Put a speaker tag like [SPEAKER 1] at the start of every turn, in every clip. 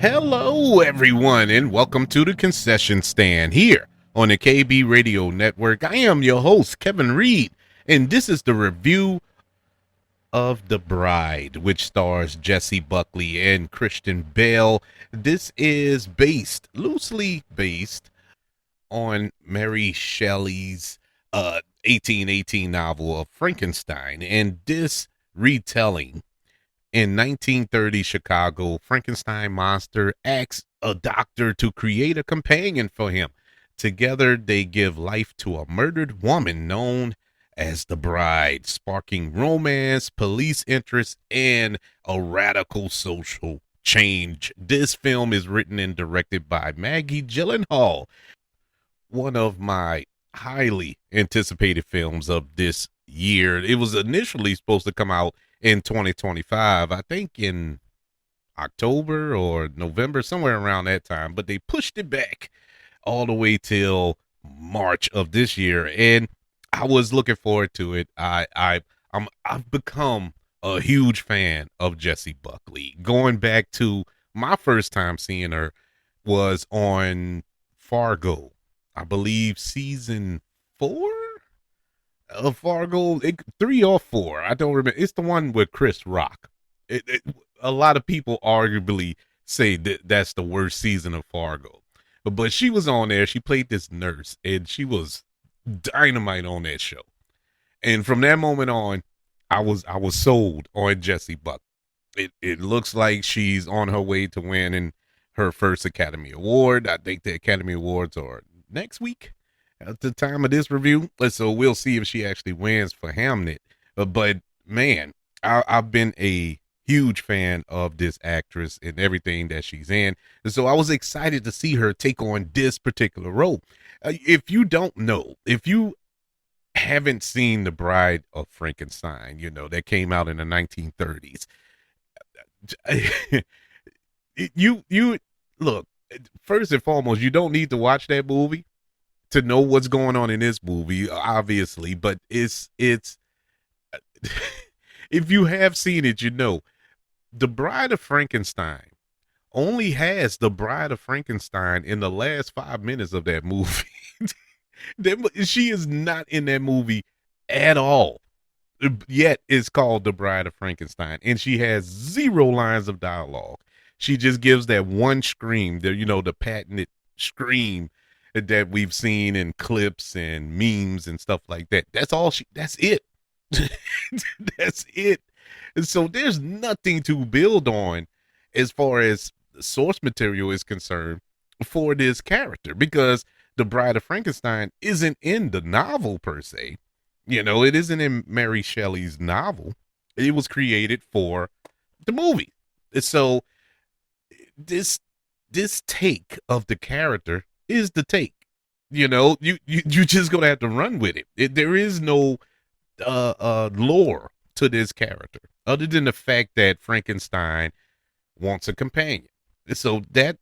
[SPEAKER 1] Hello, everyone, and welcome to the concession stand here on the KB Radio Network. I am your host, Kevin Reed, and this is the review of The Bride, which stars Jessie, Buckley, and Christian Bale. This is loosely based on Mary Shelley's 1818 novel of Frankenstein, and this retelling in 1930 Chicago, Frankenstein monster asks a doctor to create a companion for him. Together, they give life to a murdered woman known as the Bride, sparking romance, police interest, and a radical social change. This film is written and directed by Maggie Gyllenhaal, one of my highly anticipated films of this year. It was initially supposed to come out in 2025, I think in October or November, somewhere around that time, but they pushed it back all the way till March of this year, and I was looking forward to it. I've become a huge fan of Jessie Buckley. Going back to my first time seeing her was on Fargo, I believe season 4 of Fargo, 3 or 4. I don't remember. It's the one with Chris Rock. A lot of people arguably say that's the worst season of Fargo, but she was on there. She played this nurse, and she was dynamite on that show. And from that moment on, I was sold on Jessie Buck. It looks like she's on her way to winning her first Academy Award. I think the Academy Awards are next week at the time of this review, so we'll see if she actually wins for Hamnet. But man, I've been a huge fan of this actress and everything that she's in, and so I was excited to see her take on this particular role. If you don't know, if you haven't seen The Bride of Frankenstein, that came out in the 1930s, you look, first and foremost, you don't need to watch that movie to know what's going on in this movie, obviously, but it's if you have seen it, The Bride of Frankenstein only has The Bride of Frankenstein in the last 5 minutes of that movie. She is not in that movie at all, yet it's called The Bride of Frankenstein, and she has 0 lines of dialogue. She just gives that one scream, the patented scream that we've seen in clips and memes and stuff like that. That's it. That's it. And so there's nothing to build on as far as source material is concerned for this character, because The Bride of Frankenstein isn't in the novel per se. It isn't in Mary Shelley's novel. It was created for the movie. So this take of the character is the take. You just gonna have to run with it. There is no lore to this character other than the fact that Frankenstein wants a companion. So that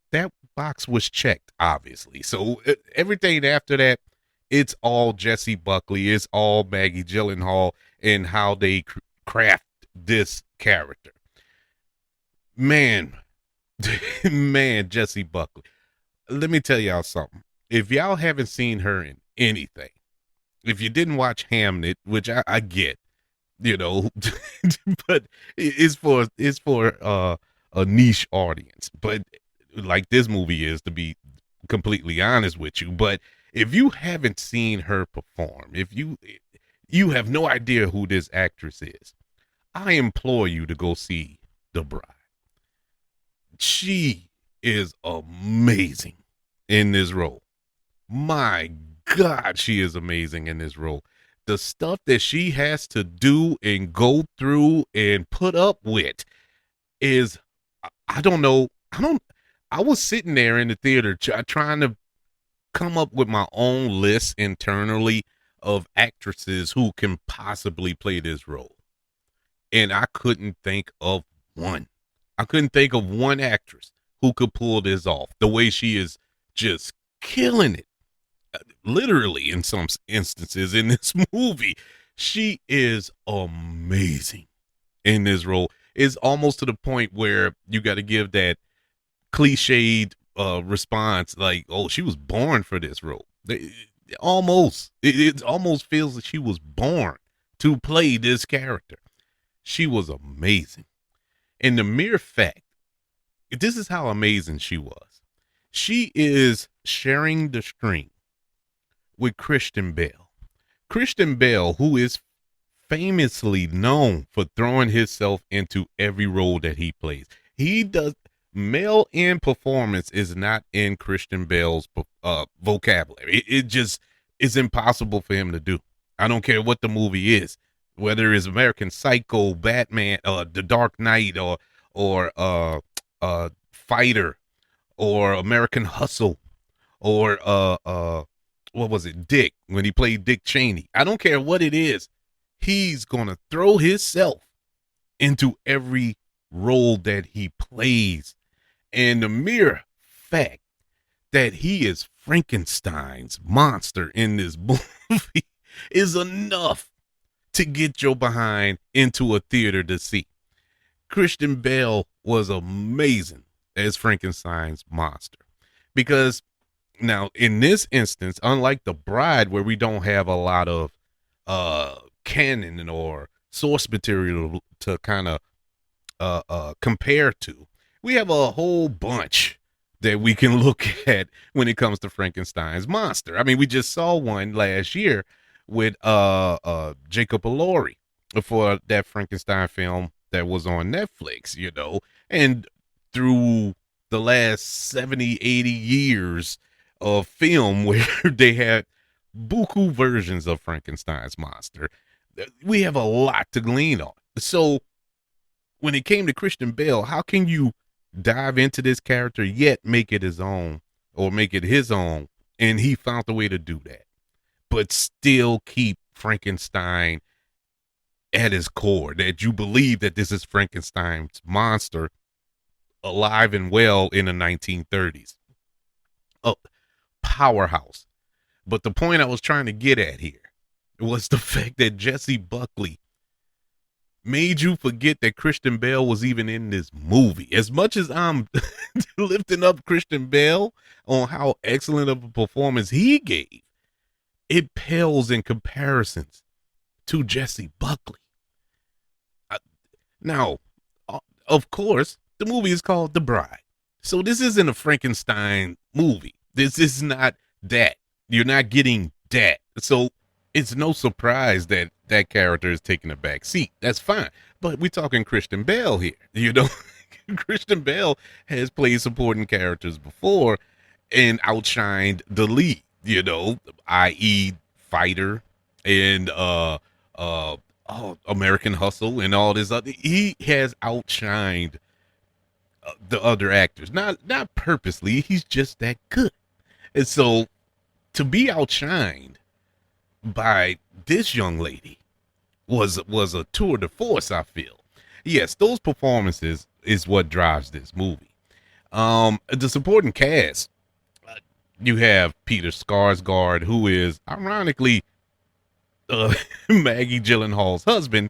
[SPEAKER 1] box was checked, obviously. So everything after that, it's all Jessie Buckley, it's all Maggie Gyllenhaal, and how they craft this character. Man, Jessie Buckley. Let me tell y'all something. If y'all haven't seen her in anything, if you didn't watch Hamnet, which I get, but it's for a niche audience. But like this movie is, to be completely honest with you. But if you haven't seen her perform, if you have no idea who this actress is, I implore you to go see The Bride. She is amazing in this role. My God, she is amazing in this role. The stuff that she has to do and go through and put up with is, I don't know. I was sitting there in the theater trying to come up with my own list internally of actresses who can possibly play this role. And I couldn't think of one. I couldn't think of one actress who could pull this off the way she is just killing it. Literally, in some instances in this movie, she is amazing in this role. It's almost to the point where you got to give that cliched response like, "Oh, she was born for this role." It almost feels that she was born to play this character. She was amazing, and the mere fact, this is how amazing she was. She is sharing the screen with Christian Bale. Christian Bale, who is famously known for throwing himself into every role that he plays. He does male in performance is not in Christian Bale's vocabulary. It just is impossible for him to do. I don't care what the movie is, whether it's American Psycho, Batman, The Dark Knight, or Fighter, or American Hustle, or what was it, Dick, when he played Dick Cheney. I don't care what it is. He's gonna throw himself into every role that he plays. And the mere fact that he is Frankenstein's monster in this movie is enough to get your behind into a theater to see. Christian Bale was amazing as Frankenstein's monster. Because now, in this instance, unlike The Bride, where we don't have a lot of canon or source material to kind of compare to, we have a whole bunch that we can look at when it comes to Frankenstein's monster. I mean, we just saw one last year with Jacob Elordi for that Frankenstein film that was on Netflix, you know, and through the last 70, 80 years of film where they had buku versions of Frankenstein's monster, we have a lot to glean on. So when it came to Christian Bale, how can you dive into this character yet make it his own, or make it his own? And he found a way to do that, but still keep Frankenstein at his core, that you believe that this is Frankenstein's monster alive and well in the 1930s. Oh, powerhouse. But the point I was trying to get at here was the fact that Jessie Buckley made you forget that Christian Bale was even in this movie. As much as I'm lifting up Christian Bale on how excellent of a performance he gave, it pales in comparisons to Jessie Buckley. Now, of course, the movie is called The Bride. So this isn't a Frankenstein movie. This is not that. You're not getting that. So it's no surprise that that character is taking a back seat. That's fine. But we're talking Christian Bale here. You know, Christian Bale has played supporting characters before and outshined the lead, you know, i.e. Fighter and American Hustle and all this other. He has outshined the other actors. Not purposely. He's just that good. And so to be outshined by this young lady was a tour de force, I feel. Yes, those performances is what drives this movie. The supporting cast, you have Peter Sarsgaard, who is ironically Maggie Gyllenhaal's husband.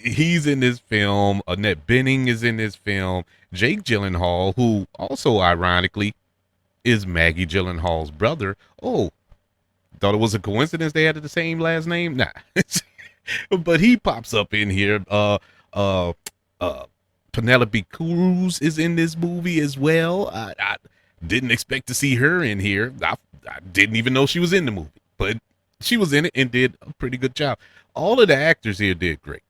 [SPEAKER 1] He's in this film. Annette Bening is in this film. Jake Gyllenhaal, who also ironically is Maggie Gyllenhaal's brother. Oh, thought it was a coincidence they had the same last name? Nah. But he pops up in here. Penélope Cruz is in this movie as well. I didn't expect to see her in here. I didn't even know she was in the movie, but she was in it and did a pretty good job. All of the actors here did great.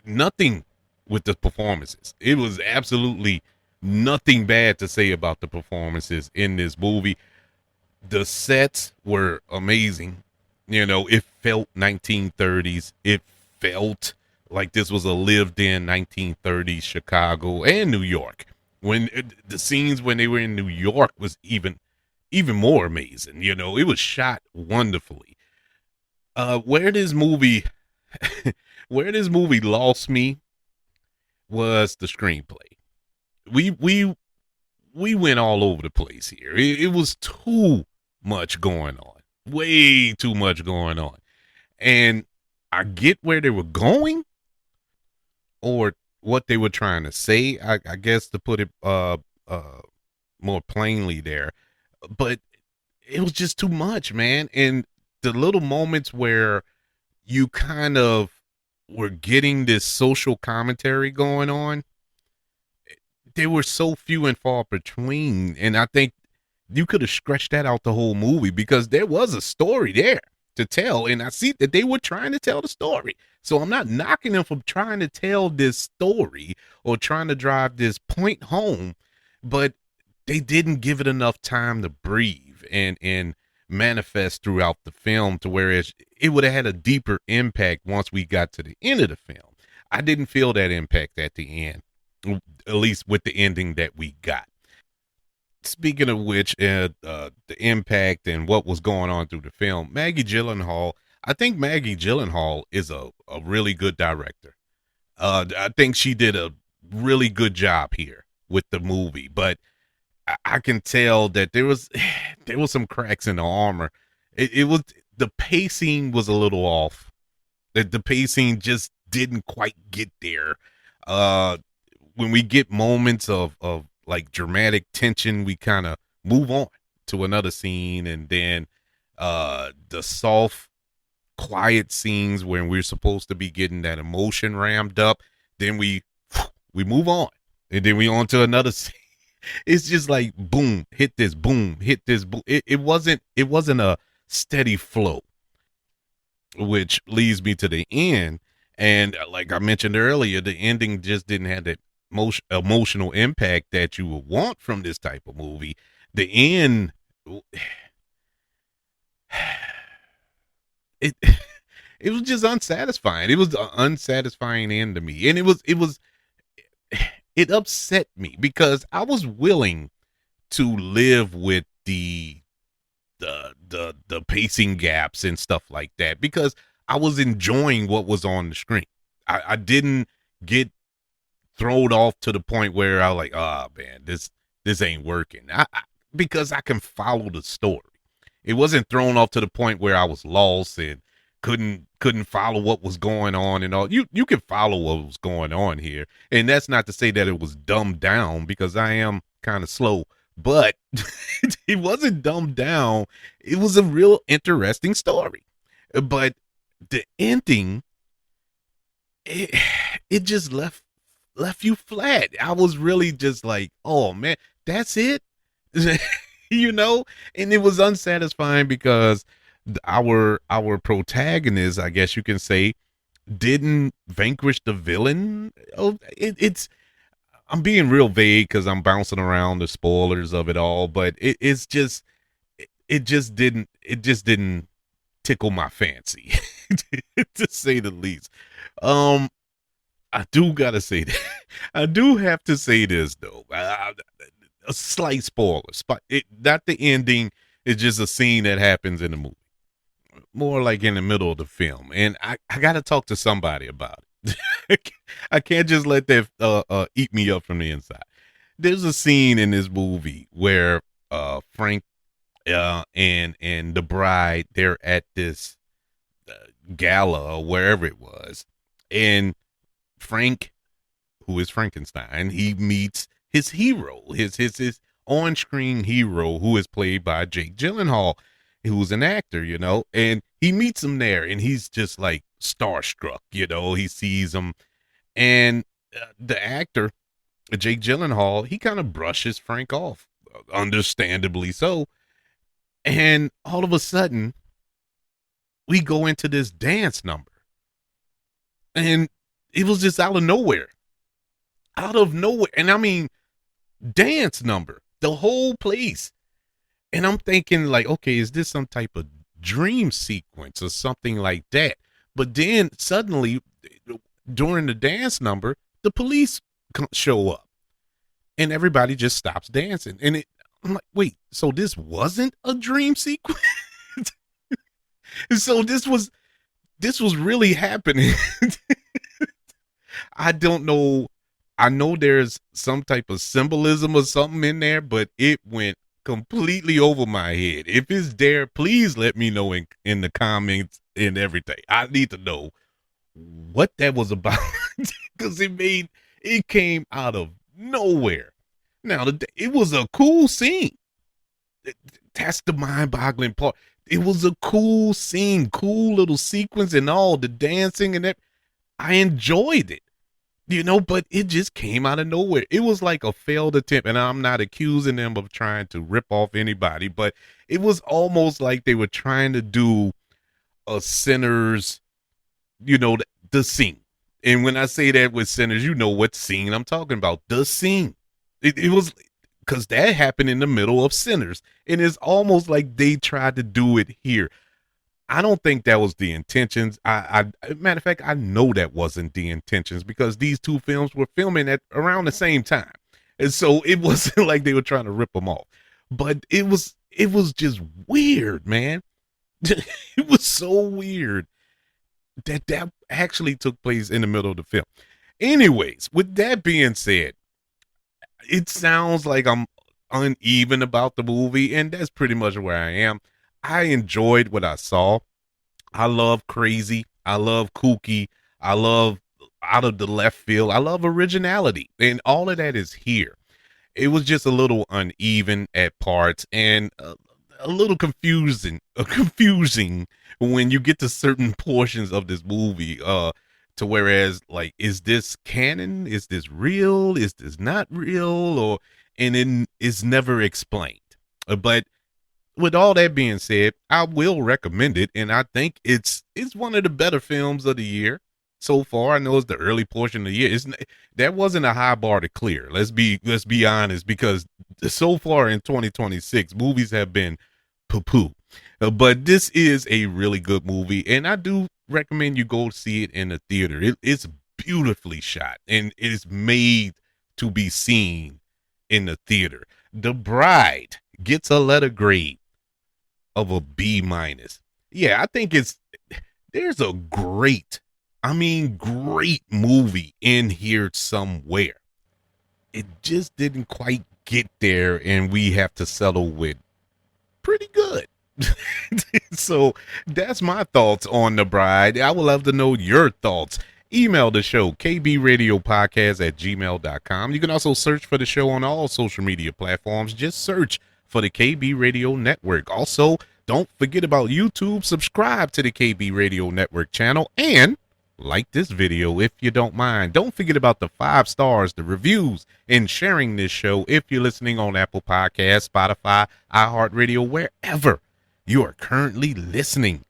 [SPEAKER 1] Nothing with the performances. It was absolutely nothing bad to say about the performances in this movie. The sets were amazing. You know, it felt 1930s. It felt like this was a lived-in 1930s Chicago and New York. When the scenes when they were in New York was even more amazing. You know, it was shot wonderfully. Where this movie lost me was the screenplay. We went all over the place here. It was too much going on. Way too much going on. And I get where they were going or what they were trying to say, I guess, to put it more plainly there, but it was just too much, man. And the little moments where you kind of were getting this social commentary going on, they were so few and far between. And I think you could have stretched that out the whole movie because there was a story there to tell. And I see that they were trying to tell the story. So I'm not knocking them for trying to tell this story or trying to drive this point home, but they didn't give it enough time to breathe and manifest throughout the film to whereas it would have had a deeper impact once we got to the end of the film. I didn't feel that impact at the end, at least with the ending that we got. Speaking of which, the impact and what was going on through the film, Maggie Gyllenhaal, I think Maggie Gyllenhaal is a really good director. I think she did a really good job here with the movie, but I can tell that there was some cracks in the armor. It was the pacing was a little off. The pacing just didn't quite get there. Uh, when we get moments of like dramatic tension, we kind of move on to another scene, and then the soft, quiet scenes when we're supposed to be getting that emotion ramped up, then we move on, and then we on to another scene. It's just like boom, hit this, boom, hit this, boom. It wasn't a steady flow, which leads me to the end. And like I mentioned earlier, the ending just didn't have that emotional impact that you would want from this type of movie. The end, it it was just unsatisfying. It was an unsatisfying end to me, and it upset me because I was willing to live with the pacing gaps and stuff like that because I was enjoying what was on the screen. I didn't get thrown off to the point where I was like, oh man, this ain't working. Because I can follow the story. It wasn't thrown off to the point where I was lost and couldn't follow what was going on and all. You can follow what was going on here, and that's not to say that it was dumbed down because I am kind of slow, but it wasn't dumbed down. It was a real interesting story, but the ending, it, it just left you flat. I was really just like, oh man, that's it. you know, and it was unsatisfying because our protagonist, I guess you can say, didn't vanquish the villain. Oh, it's I'm being real vague because I'm bouncing around the spoilers of it all, but it just didn't tickle my fancy to say the least. Um, I do gotta say that. I do have to say this though. A slight spoiler. Not the ending. It's just a scene that happens in the movie. More like in the middle of the film, and I got to talk to somebody about it. I can't just let that eat me up from the inside. There's a scene in this movie where Frank and the bride, they're at this gala or wherever it was, and Frank, who is Frankenstein, he meets his hero, his on-screen hero, who is played by Jake Gyllenhaal, who's an actor, and he meets him there, and he's just like starstruck, he sees him, and the actor, Jake Gyllenhaal, he kind of brushes Frank off, understandably so, and all of a sudden, we go into this dance number, and it was just out of nowhere, and I mean, dance number, the whole place. And I'm thinking like, okay, is this some type of dream sequence or something like that? But then suddenly during the dance number, the police show up and everybody just stops dancing. And I'm like, wait, so this wasn't a dream sequence? So this was really happening. I don't know. I know there's some type of symbolism or something in there, but it went completely over my head. If it's there, please let me know in the comments and everything. I need to know what that was about because it came out of nowhere. Now, it was a cool scene. That's the mind-boggling part. It was a cool scene, cool little sequence, and all the dancing and that. I enjoyed it, but it just came out of nowhere. It was like a failed attempt, and I'm not accusing them of trying to rip off anybody, but it was almost like they were trying to do a Sinners, the scene. And when I say that with Sinners, you know what scene I'm talking about. The scene. It was because that happened in the middle of Sinners, and it's almost like they tried to do it here. I don't think that was the intentions. Matter of fact, I know that wasn't the intentions because these two films were filming at around the same time, and so it wasn't like they were trying to rip them off. But it was just weird, man. It was so weird that actually took place in the middle of the film. Anyways, with that being said, it sounds like I'm uneven about the movie, and that's pretty much where I am. I enjoyed what I saw. I love crazy. I love kooky. I love out of the left field. I love originality, and all of that is here. It was just a little uneven at parts and a little confusing when you get to certain portions of this movie. To whereas like, is this canon? Is this real? Is this not real? And it is never explained. But with all that being said, I will recommend it, and I think it's one of the better films of the year so far. I know it's the early portion of the year. That wasn't a high bar to clear. Let's be honest, because so far in 2026, movies have been poo-poo. But this is a really good movie, and I do recommend you go see it in the theater. It's beautifully shot, and it is made to be seen in the theater. The Bride gets a letter grade of a B-. Yeah, I think there's a great movie in here somewhere. It just didn't quite get there, and we have to settle with pretty good. So that's my thoughts on The Bride. I would love to know your thoughts. Email the show, kbradiopodcast@gmail.com. You can also search for the show on all social media platforms. Just search for the KB Radio Network. Also, don't forget about YouTube. Subscribe to the KB Radio Network channel and like this video if you don't mind. Don't forget about the 5 stars, the reviews, and sharing this show if you're listening on Apple Podcasts, Spotify, iHeartRadio, wherever you are currently listening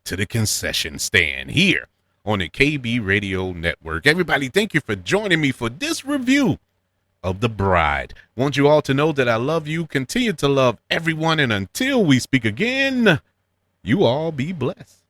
[SPEAKER 1] to the Concession Stand here on the KB Radio Network. Everybody, thank you for joining me for this review of The Bride. Want you all to know that I love you, continue to love everyone, and until we speak again, you all be blessed.